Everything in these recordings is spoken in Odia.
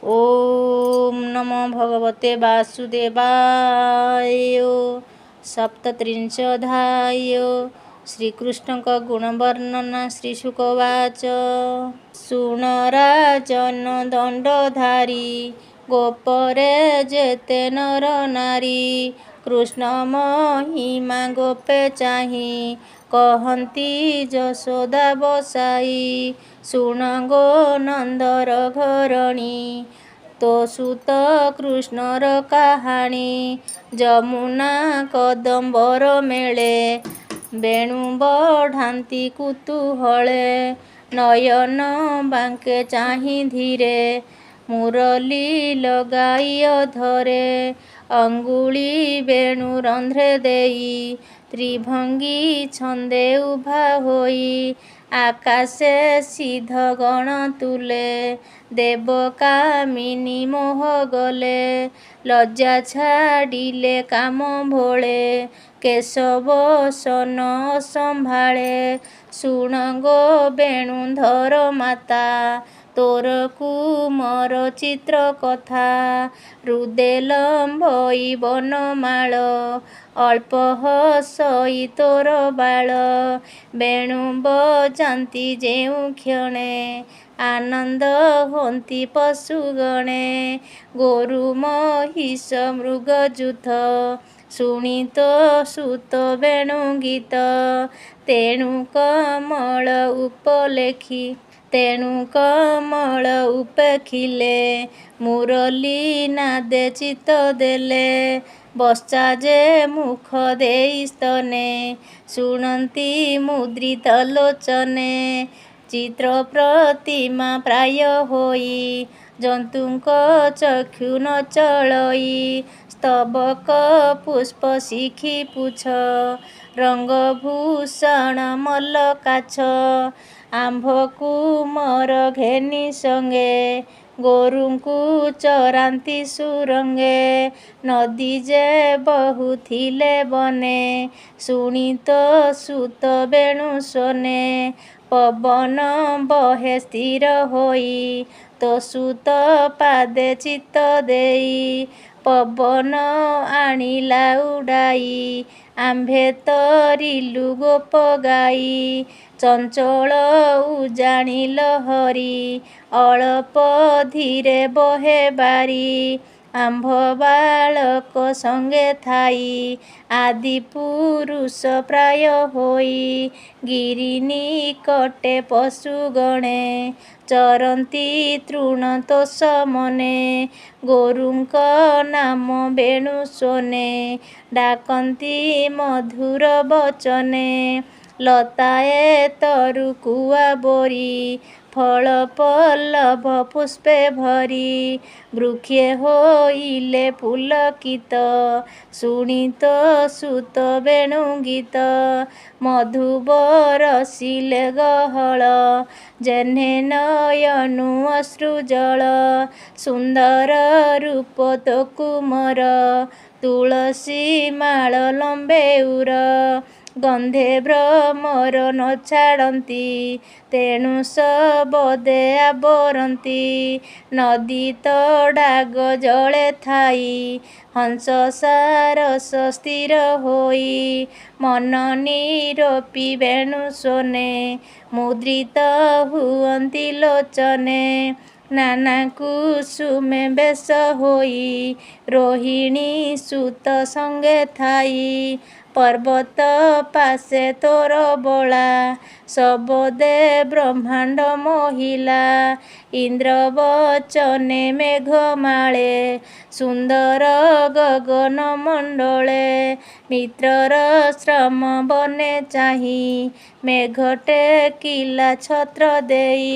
ओम नमो भगवते वासुदेवाय। सप्तत्रिंशोऽध्याय श्रीकृष्णଙ୍କ गुणवर्णना। श्रीशुकवाच शुण राजन दंडधारी गोपरे जेते नर नारी कृष्ण महिमा गोपे चाही कहती यशोदा बसाई शुण गो नंदर घरणी तो सुत कृष्णर काहाणी ଯମୁନା କଦମ୍ବର ମେଳେ ବେଣୁ ବଢ଼ାନ୍ତି କୁତୁହଳେ ନୟନ ବାଙ୍କେ ଚାହିଁ ଧୀରେ ମୁରଲି ଲଗାଇ ଅଧରେ ଅଙ୍ଗୁଳି ବେଣୁ ରନ୍ଧ୍ରେ ଦେଇ ତ୍ରିଭଙ୍ଗୀ ଛନ୍ଦେ ଉଭା ହୋଇ ଆକାଶେ ସିଦ୍ଧ ଗଣ ତୁଲେ ଦେବ କାମିନୀ ମୋହ ଗଲେ ଲଜ୍ଜା ଛାଡ଼ିଲେ କାମ ଭୋଳେ କେଶବ ସନ ସମ୍ଭାଳେ ଶୁଣ ଗୋ ବେଣୁଧର ମାତା ତୋର କୁମର ଚିତ୍ର କଥା ହୃଦେ ଲମ୍ବଇ ବନମାଳ ଅଳ୍ପ ହସଇ ତୋର ବାଳ ବେଣୁ ବଜାନ୍ତି ଯେଉଁ କ୍ଷଣେ ଆନନ୍ଦ ହୁଅନ୍ତି ପଶୁଗଣେ ଗୋରୁ ମହିଷ ମୃଗଜୁଥ ଶୁଣି ତୋ ସୁତ ବେଣୁ ଗୀତ ତେଣୁ କମଳ ଉପେଖିଲେ ମୁରଲି ନାଦେ ଚିତ୍ତ ଦେଲେ ବସା ଯେ ମୁଖ ଦେଇ ସ୍ତନେ ଶୁଣନ୍ତି ମୁଦ୍ରିତ ଲୋଚନେ ଚିତ୍ର ପ୍ରତିମା ପ୍ରାୟ ହୋଇ ଜନ୍ତୁଙ୍କ ଚକ୍ଷୁ ନ ଚଳଇ ସ୍ତବକ ପୁଷ୍ପ ଶିଖି ପୁଛ ରଙ୍ଗଭୂଷଣ ମଲ୍ଲକାଛ ଆମ୍ଭ କୁମର ଘେନି ସଙ୍ଗେ ଗୋରୁଙ୍କୁ ଚରାନ୍ତି ସୁରଙ୍ଗେ ନଦୀ ଯେ ବହୁଥିଲେ ବନେ ଶୁଣି ତୋ ସୁତ ବେଣୁ ଶୋନେ ପବନ ବହେ ସ୍ଥିର ହୋଇ ତୋ ସୁତ ପାଦେ ଚିତ୍ତ ଦେଇ ପବନ ଆଣିଲା ଉଡ଼ାଇ ଆମ୍ଭେ ତରିଲୁ ଗୋପ ଗାଇ ଚଞ୍ଚଳ ଉଜାଣି ଲହରୀ ଅଳପ ଧୀରେ ବହେ ବାରି ଆମ୍ଭ ବାଳକ ସଙ୍ଗେ ଥାଇ ଆଦି ପୁରୁଷ ପ୍ରାୟ ହୋଇ ଗିରି ନିକଟେ ପଶୁ ଗଣେ ଚରନ୍ତି ତୃଣ ତୋଷ ମନେ ଗୋରୁଙ୍କ ନାମ ବେଣୁ ଶୋନେ ଡାକନ୍ତି ମଧୁର ବଚନେ ଲତାଏ ତରୁ କୁଆ ବୋରି ଫଳ ପଲ୍ଲବ ପୁଷ୍ପେ ଭରି ବୃକ୍ଷେ ହୋଇଲେ ପୁଲକିତ ଶୁଣି ତୋ ସୁତ ବେଣୁ ଗୀତ ମଧୁ ବରସିଲେ ଗହଳ ଯେହ୍ନେ ନୟନୁ ଅଶ୍ରୁ ଜଳ ସୁନ୍ଦର ରୂପ ତୋ କୁମର ତୁଳସୀ ମାଳ ଲମ୍ବେ ଉର ଗନ୍ଧେ ଭ୍ରମର ନ ଛାଡ଼ନ୍ତି ତେଣୁ ସବଦେ ଆବରନ୍ତି ନଦୀ ତଡ଼ାଗ ଜଳେ ଥାଇ ହଂସ ସାରସ ସ୍ଥିର ହୋଇ ମନ ନିରୋପି ବେଣୁ ଶୋନେ ମୁଦ୍ରିତ ହୁଅନ୍ତି ଲୋଚନେ ନାନା କୁସୁମେ ବେଶ ହୋଇ ରୋହିଣୀ ସୁତ ସଙ୍ଗେ ଥାଇ ପର୍ବତ ପାଶେ ତୋର ବୋଳା ସବଦେ ବ୍ରହ୍ମାଣ୍ଡ ମୋହିଲା ଇନ୍ଦ୍ର ବଚନେ ମେଘ ମାଳେ ସୁନ୍ଦର ଗଗନ ମଣ୍ଡଳେ ମିତ୍ରର ଶ୍ରମ ବନେ ଚାହିଁ ମେଘ ଟେକିଲା ଛତ୍ର ଦେଇ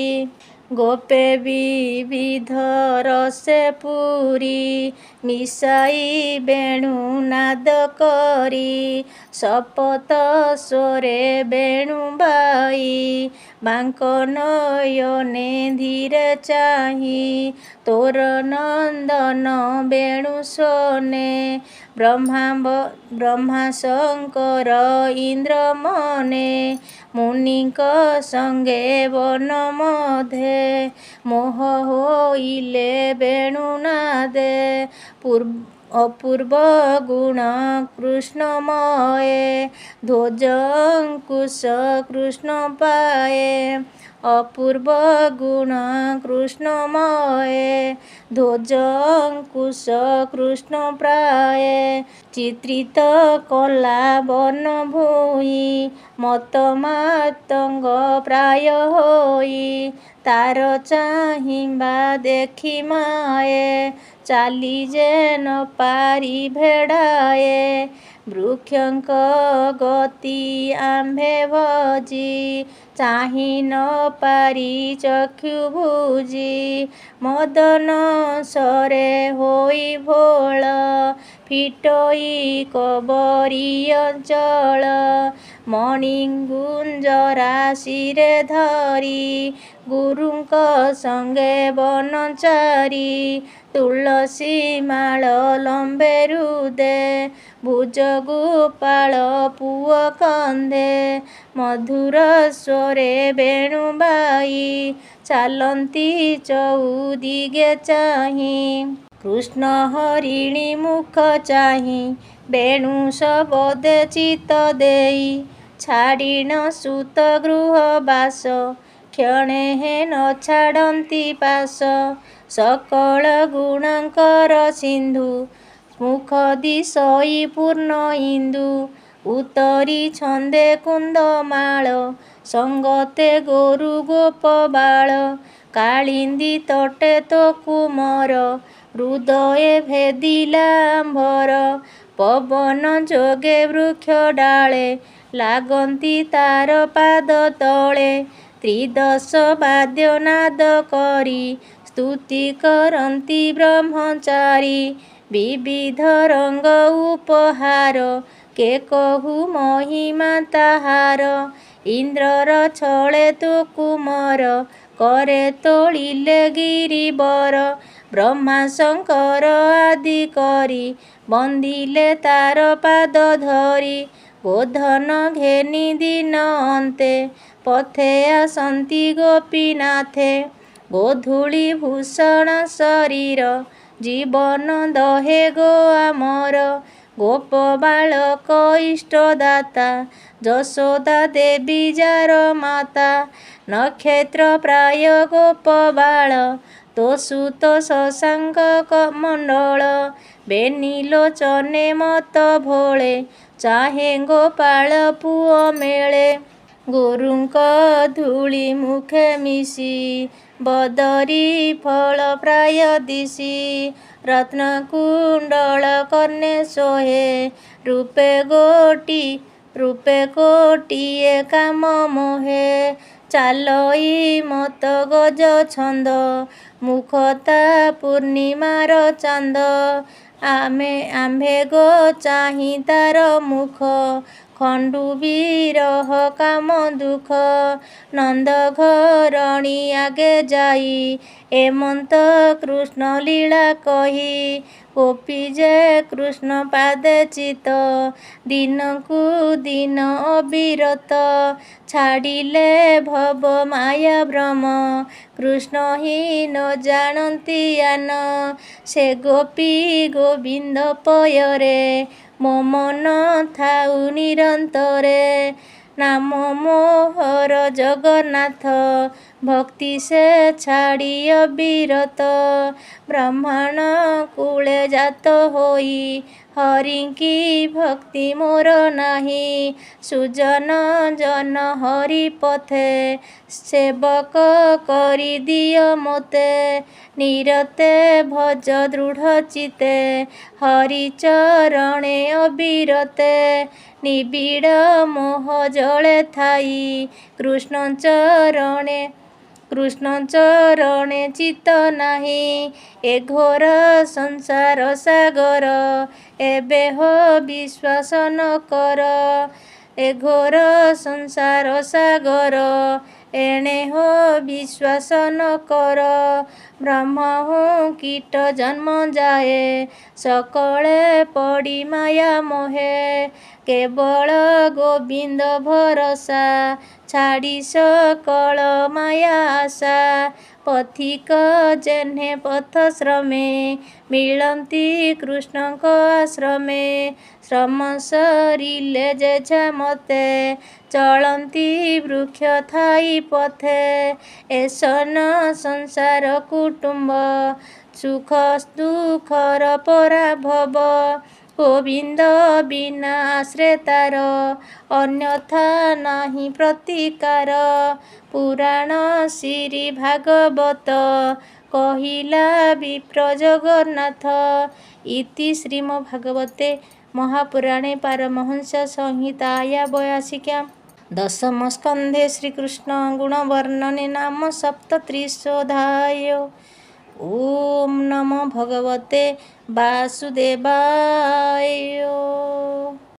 ଗୋପେ ବିବିଧ ରସେ ପୁରୀ ମିଶାଇ ବେଣୁ ନାଦ କରି ଶପଥ ସ୍ୱରେ ବେଣୁ ବାଇ ବାଙ୍କ ନୟନେ ଧୀରେ ଚାହିଁ ତୋର ନନ୍ଦନ ବେଣୁ ଶୋନେ। ବ୍ରହ୍ମା ଶଙ୍କର ଇନ୍ଦ୍ର ମନେ ମୁନିଙ୍କ ସଙ୍ଗେ ବନ ମଧ୍ୟେ ମୋହ ହୋଇଲେ ବେଣୁ ନାଦେ। ଅପୂର୍ବ ଗୁଣ କୃଷ୍ଣମୟେ ଧ୍ୱଜ ଅଙ୍କୁଶ କୃଷ୍ଣ ପାଏ। ଅପୂର୍ବ ଗୁଣ କୃଷ୍ଣମୟେ ଧ୍ୱଜ ଅଙ୍କୁଶ କୃଷ୍ଣ ପ୍ରାଏ। ଚିତ୍ରିତ କଲା ବନ ଭୂଇଁ ମତ ମାତଙ୍ଗ ପ୍ରାୟ ହୋଇ। ତାର ଚାହିଁବା ଦେଖି ମାଏ ଚାଲି ଯେ ନ ପାରି ଭେଡ଼ାଏ। ବୃକ୍ଷଙ୍କ ଗତି ଆମ୍ଭେ ଭଜି ଚାହିଁ ନ ପାରି ଚକ୍ଷୁ ବୁଜି। ମଦନ ସରେ ହୋଇ ଭୋଳ ଫିଟୋଇ କବରୀ ଅଞ୍ଚଳ। ମଣି ଗୁଞ୍ଜ ରାଶିରେ ଧରି ଗୁରୁଙ୍କ ସଙ୍ଗେ ବନଚାରି। ତୁଳସୀ ମାଳ ଲମ୍ବେ ହୃଦେ ଭୁଜ ଗୋପାଳ ପୁଅ କନ୍ଧେ। ମଧୁର ସ୍ୱରେ ବେଣୁ ବାଇ ଚାଲନ୍ତି ଚଉଦିଗେ ଚାହିଁ। କୃଷ୍ଣ ହରିଣୀ ମୁଖ ଚାହିଁ ବେଣୁ ଶବଦେ ଚିତ୍ତ ଦେଇ। ଛାଡ଼ିନ ସୁତ ଗୃହ ବାସ କ୍ଷଣେ ହେ ନ ଛାଡ଼ନ୍ତି ପାଶ। ସକଳ ଗୁଣଙ୍କର ସିନ୍ଧୁ ମୁଖ ଦିଶଇ ପୂର୍ଣ୍ଣ ଇନ୍ଦୁ। ଉତ୍ତରୀ ଛନ୍ଦେ କୁନ୍ଦମାଳ ସଙ୍ଗତେ ଗୋରୁ ଗୋପବାଳ। କାଳିନ୍ଦୀ ତଟେ ତୋ କୁମର ହୃଦୟେ ଭେଦିଲା ଆମ୍ଭର। ପବନ ଯୋଗେ ବୃକ୍ଷ ଡାଳେ ଲାଗନ୍ତି ତାର ପାଦ ତଳେ। ତ୍ରିଦଶ ବାଦ୍ୟ ନାଦ କରି ସ୍ତୁତି କରନ୍ତି ବ୍ରହ୍ମଚାରୀ। ବିବିଧ ରଙ୍ଗ ଉପହାର କେ କହୁ ମହିମା ତାହାର। ଇନ୍ଦ୍ରର ଛଳେ ତୋ କୁମର କରେ ତୋଳିଲେ ଗିରିବର। ବ୍ରହ୍ମା ଶଙ୍କର ଆଦି କରି ବନ୍ଦିଲେ ତାର ପାଦ ଧରି। ଗୋଧନ ଘେନି ଦିନ ଅନ୍ତେ ପଥେ ଆସନ୍ତି ଗୋପୀନାଥେ। ଗୋଧୂଳି ଭୂଷଣ ଶରୀର ଜୀବନ ଦହେ ଗୋ ଆମର। ଗୋପ ବାଳକ ଇଷ୍ଟଦାତା ଯଶୋଦା ଦେବୀ ଯାର ମାତା। ନକ୍ଷତ୍ର ପ୍ରାୟ ଗୋପବାଳ ତୋ ସୁତ ଶଶାଙ୍କ ମଣ୍ଡଳ। ବେନି ଲୋଚନେ ମତ ଭୋଳେ ଚାହେଁ ଗୋପାଳ ପୁଅ ମେଳେ। ଗୁରୁଙ୍କ ଧୂଳି ମୁଖେ ମିଶି ବଦରି ଫଳ ପ୍ରାୟ ଦିଶି। ରତ୍ନ କୁଣ୍ଡଳ କର୍ଣ୍ଣେ ଶୋହେ ରୂପେ କୋଟିଏ କାମ ମୋହେ। ଚାଲଇ ମତ ଗଜ ଛନ୍ଦ ମୁଖତା ପୂର୍ଣ୍ଣିମାର ଚାନ୍ଦ। ଆମ୍ଭେ ଗୋ ଚାହିଁ ତାର ମୁଖ ଖଣ୍ଡୁ ବିରହ କାମ ଦୁଃଖ। ନନ୍ଦ ଘରଣୀ ଆଗେ ଯାଇ ଏମନ୍ତ କୃଷ୍ଣ ଲୀଳା କହି। ଗୋପୀ ଯେ କୃଷ୍ଣ ପାଦେ ଚିତ ଦିନକୁ ଦିନ ଅବିରତ। ଛାଡ଼ିଲେ ଭବ ମାୟା ଭ୍ରମ କୃଷ୍ଣ ହିଁ ନ ଜାଣନ୍ତି ୟାନ। ସେ ଗୋପୀ ଗୋବିନ୍ଦ ପୟରେ ମୋ ମନ ଥାଉ ନିରନ୍ତରେ। ନାମ ମୋହର ଜଗନ୍ନାଥ ଭକ୍ତି ସେ ଛାଡ଼ି ଅବିରତ। ବ୍ରାହ୍ମଣ କୁଳେ ଜାତ ହୋଇ ହରିଙ୍କି ଭକ୍ତି ମୋର ନାହିଁ। ସୁଜନ ଜନ ହରି ପଥେ ସେବକ କରି ଦିଅ ମୋତେ। ନିରତେ ଭଜ ଦୃଢ଼ ଚିତ୍ତେ ହରି ଚରଣେ ଅବିରତେ। ନିବିଡ଼ ମୋହ ଜଳେ ଥାଇ କୃଷ୍ଣ ଚରଣେ ଚିତ୍ତ ନାହିଁ। ଏ ଘୋର ସଂସାର ସାଗର ଏବେ ହୋ ବିଶ୍ୱାସ ନ କର। ଏ ଘୋର ସଂସାର ସାଗର ଏଣେ ହୋ ବିଶ୍ୱାସ ନ କର। ବ୍ରହ୍ମ ହୁଁ କୀଟ ଜନ୍ମ ଯାଏ ସକଳେ ପଡ଼ି ମାୟା ମୋହେ। କେବଳ ଗୋବିନ୍ଦ ଭରସା ଛାଡ଼ି ସକଳ ମାୟା ଆଶା। ପଥିକ ଯେହ୍ନେ ପଥ ଶ୍ରମେ ମିଳନ୍ତି କୃଷ୍ଣଙ୍କ ଆଶ୍ରମେ। ଶ୍ରମ ସରିଲେ ଯେଝା ମତେ ଚଳନ୍ତି ବୃକ୍ଷ ଥାଇ ପଥେ। ଏସନ ସଂସାର କୁଟୁମ୍ବ ସୁଖ ଦୁଃଖର ପରାଭବ। ଗୋବିନ୍ଦ ବିନା ଆଶ୍ରେତାର ଅନ୍ୟଥା ନାହିଁ ପ୍ରତିକାର। ପୁରାଣ ଶ୍ରୀ ଭାଗବତ କହିଲା ବିପ୍ର ଜଗନ୍ନାଥ। ଇତି ଶ୍ରୀମଦ୍ଭାଗବତେ ମହାପୁରାଣେ ପାରମହଂସ ସଂହିତାୟା 82 ଦଶମ ସ୍କନ୍ଧେ ଶ୍ରୀକୃଷ୍ଣ ଗୁଣବର୍ଣ୍ଣନେ ନାମ ସପ୍ତତ୍ରିଶୋऽଧ୍ୟାୟ। ଓಂ ନମୋ ଭଗବତେ ବାସୁଦେବାୟ।